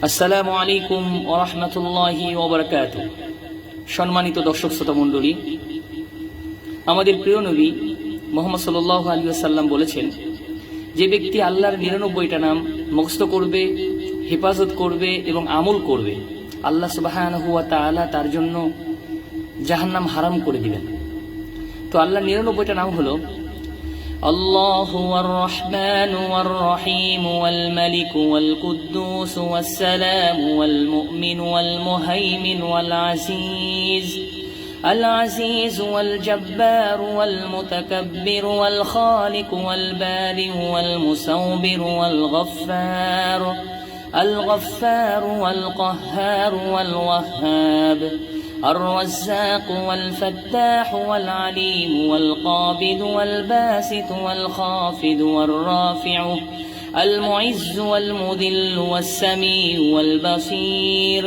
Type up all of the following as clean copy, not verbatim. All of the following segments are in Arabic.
আসসালামু আলাইকুম ওয়া রাহমাতুল্লাহি ওয়া বারাকাতুহু। সম্মানিত দর্শক শ্রোতা মণ্ডলী, আমাদের প্রিয় নবী মুহাম্মদ সাল্লাল্লাহু আলাইহি ওয়াসাল্লাম বলেছেন, যে ব্যক্তি আল্লাহর 99টা নাম মুখস্থ করবে, হেফাজত করবে এবং আমল করবে, আল্লাহ সুবহানাহু ওয়া তাআলা তার জন্য জাহান্নাম হারাম করে দিবেন। তো আল্লাহর 99টা নাম হলো الله والرحمن والرحيم والملك والقدوس والسلام والمؤمن والمهيمن العزيز والجبار والمتكبر والخالق والبارئ والمصور الغفار والقهار والوهاب الرزاق والفتاح والعليم والقابض والباسط والخافض والرافع المعز والمذل والسميع والبصير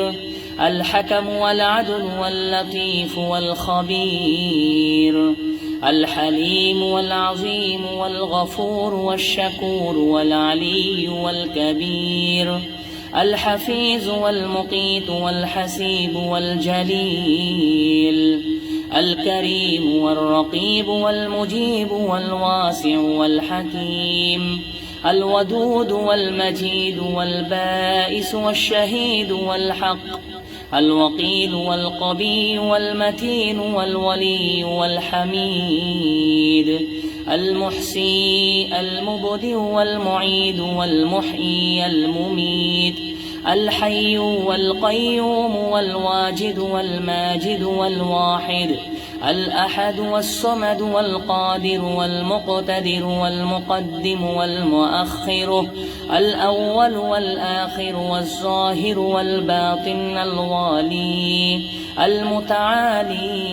الحكم والعدل واللطيف والخبير الحليم والعظيم والغفور والشكور والعلي والكبير الحفيظ والمقيت والحسيب والجليل الكريم والرقيب والمجيب والواسع والحكيم الودود والمجيد والبائس والشهيد والحق الوقيل والقبي والمتين والولي والحميد المحصي المبدئ والمعيد والمحيي المميت الحي والقيوم والواجد والماجد والواحد الأحد والصمد والقادر والمقتدر والمقدم والمؤخر الأول والآخر والظاهر والباطن الوالي المتعالي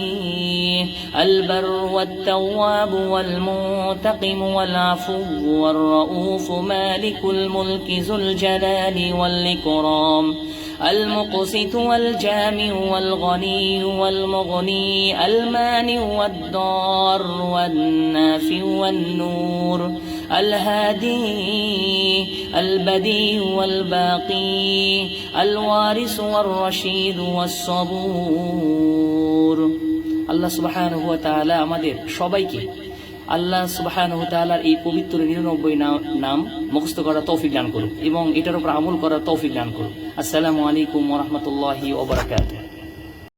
البر والتواب والمنتقم والعفو والرؤوف مالك الملك ذو الجلال والإكرام المقسط والجامع والغني والمغني المانع والضار والنافع والنور الهادي البديع والباقي الوارث والرشيد والصبور। আল্লাহ সুবহানাহু ওয়া তাআলা আমাদের সবাইকে আল্লাহ সুবহানাহু ওয়া তাআলার এই পবিত্র 99 নাম মুখস্থ করার তৌফিক দান করুন এবং এটার উপর আমল করার তৌফিক দান করুন। আসসালামু আলাইকুম ওয়া রাহমাতুল্লাহি ওয়া বারাকাতুহু।